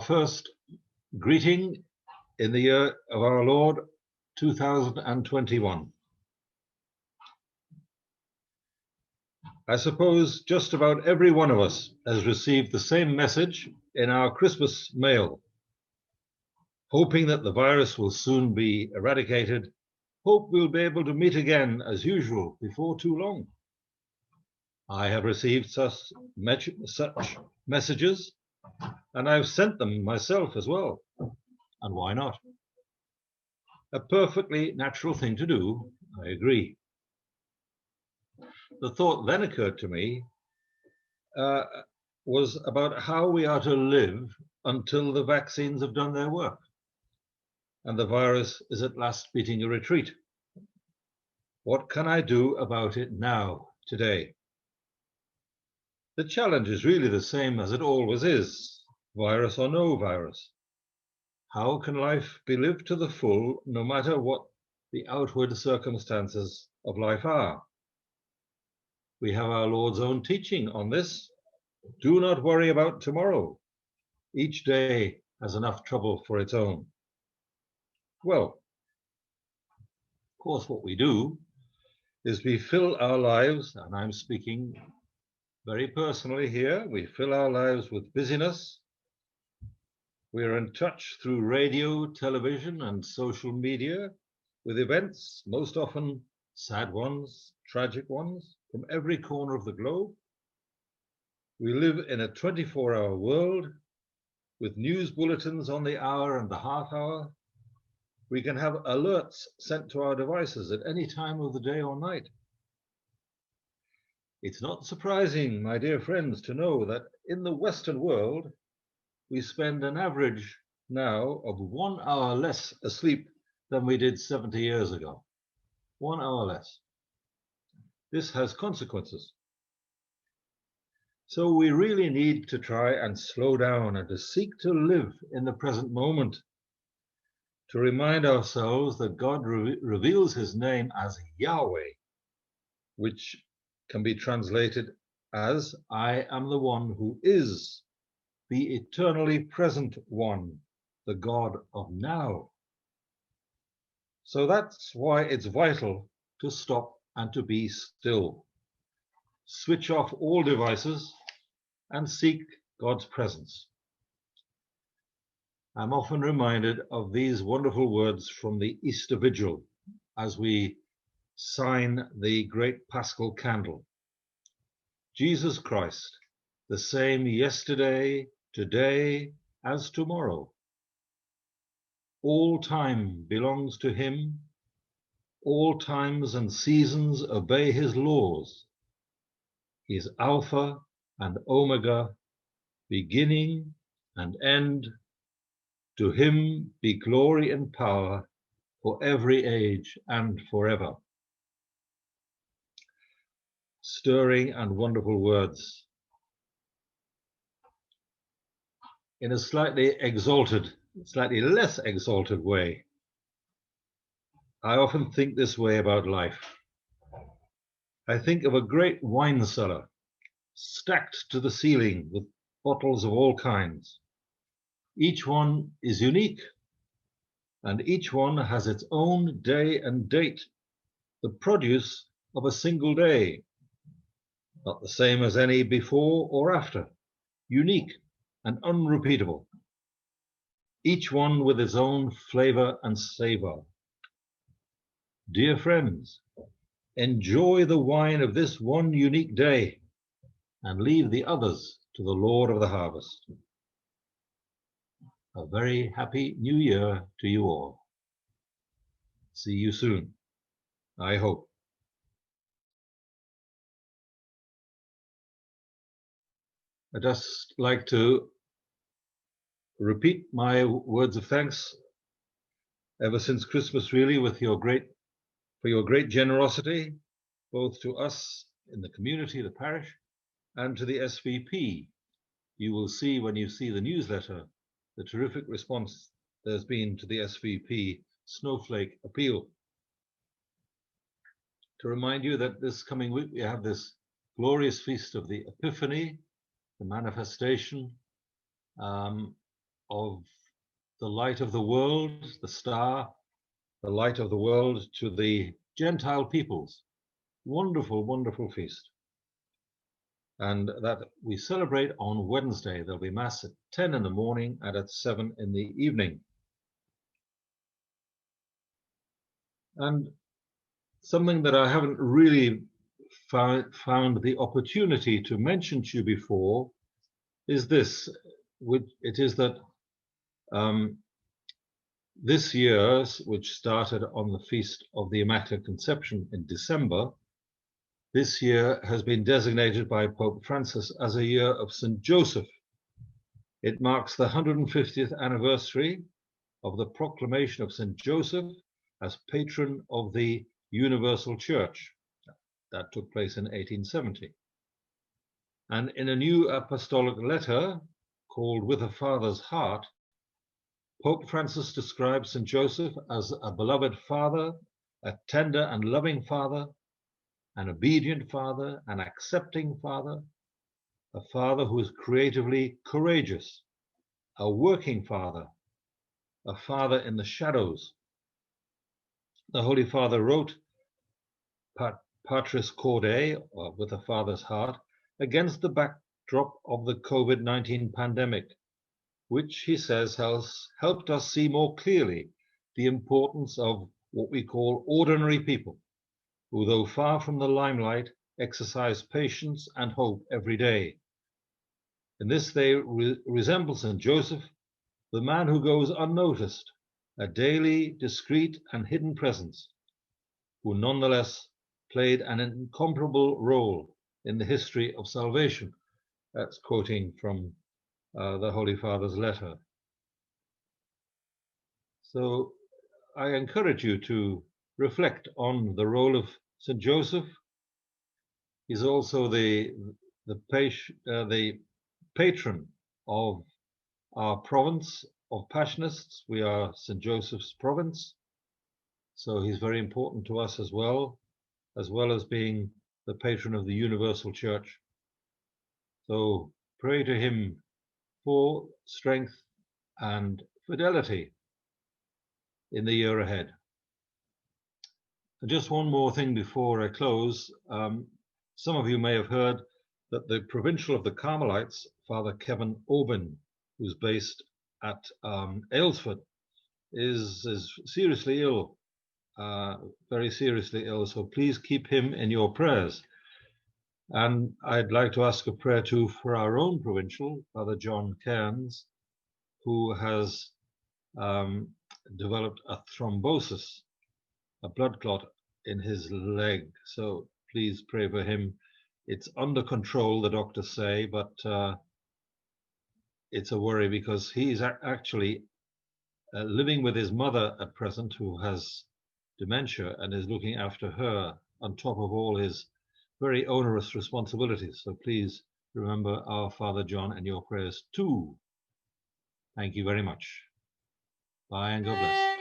first greeting in the year of our Lord 2021. I suppose just about every one of us has received the same message in our Christmas mail, hoping that the virus will soon be eradicated, hope we'll be able to meet again as usual before too long. I have received such messages, and I've sent them myself as well. And why not? A perfectly natural thing to do, I agree. The thought then occurred to me was about how we are to live until the vaccines have done their work and the virus is at last beating a retreat. What can I do about it now, today? The challenge is really the same as it always is, virus or no virus. How can life be lived to the full, no matter what the outward circumstances of life are? We have our Lord's own teaching on this. Do not worry about tomorrow. Each day has enough trouble for its own. Well, of course, what we do is we fill our lives, and I'm speaking very personally here, we fill our lives with busyness. We are in touch through radio, television, and social media with events, most often sad ones, tragic ones, from every corner of the globe. We live in a 24-hour world with news bulletins on the hour and the half hour. We can have alerts sent to our devices at any time of the day or night. It's not surprising, my dear friends, to know that in the Western world, we spend an average now of 1 hour less asleep than we did 70 years ago. 1 hour less. This has consequences. So we really need to try and slow down and to seek to live in the present moment, to remind ourselves that God reveals his name as Yahweh, which can be translated as I am the one who is, the eternally present one, the God of now. So that's why it's vital to stop and to be still. Switch off all devices and seek God's presence. I'm often reminded of these wonderful words from the Easter Vigil as we sign the great Paschal candle. Jesus Christ, the same yesterday, today, as tomorrow. All time belongs to him. All times and seasons obey his laws. He is Alpha and Omega, beginning and end. To him be glory and power for every age and forever. Stirring and wonderful words. In a slightly less exalted way, I often think this way about life. I think of a great wine cellar, stacked to the ceiling with bottles of all kinds. Each one is unique, and each one has its own day and date, the produce of a single day, not the same as any before or after, unique and unrepeatable, each one with its own flavor and savor. Dear friends, enjoy the wine of this one unique day and leave the others to the Lord of the harvest. A very happy new year to you all. See you soon, I hope. I'd just like to repeat my words of thanks ever since Christmas, really, for your great generosity, both to us in the community, the parish, and to the SVP. You will see when you see the newsletter the terrific response there's been to the SVP Snowflake Appeal. To remind you that this coming week we have this glorious feast of the Epiphany, the manifestation, of the light of the world, the star, the light of the world to the Gentile peoples. Wonderful, wonderful feast. And that we celebrate on Wednesday. There'll be Mass at 10 in the morning and at 7 in the evening. And something that I haven't really found the opportunity to mention to you before is this, which it is that this year, which started on the Feast of the Immaculate Conception in December, this year has been designated by Pope Francis as a year of St. Joseph. It marks the 150th anniversary of the proclamation of St. Joseph as patron of the Universal Church. That took place in 1870. And in a new apostolic letter called With a Father's Heart, Pope Francis describes St. Joseph as a beloved father, a tender and loving father, an obedient father, an accepting father, a father who is creatively courageous, a working father, a father in the shadows. The Holy Father wrote, Patris Corde, or With a Father's Heart, against the backdrop of the COVID-19 pandemic, which he says has helped us see more clearly the importance of what we call ordinary people, who, though far from the limelight, exercise patience and hope every day. In this they resemble St. Joseph, the man who goes unnoticed, a daily, discreet and hidden presence, who nonetheless played an incomparable role in the history of salvation. That's quoting from the Holy Father's letter. So I encourage you to reflect on the role of St. Joseph. He's also the patron of our province of Passionists. We are St. Joseph's province, so he's very important to us as well as being the patron of the Universal Church. So pray to him for strength and fidelity in the year ahead. And just one more thing before I close. Some of you may have heard that the Provincial of the Carmelites, Father Kevin Aubin, who's based at Aylesford, is seriously ill, very seriously ill. So please keep him in your prayers. And I'd like to ask a prayer too for our own Provincial, Father John Cairns, who has developed a thrombosis, a blood clot in his leg. So please pray for him. It's under control, the doctors say, but it's a worry because he's actually living with his mother at present, who has dementia, and is looking after her on top of all his very onerous responsibilities. So please remember our Father John in your prayers too. Thank you very much. Bye and God bless.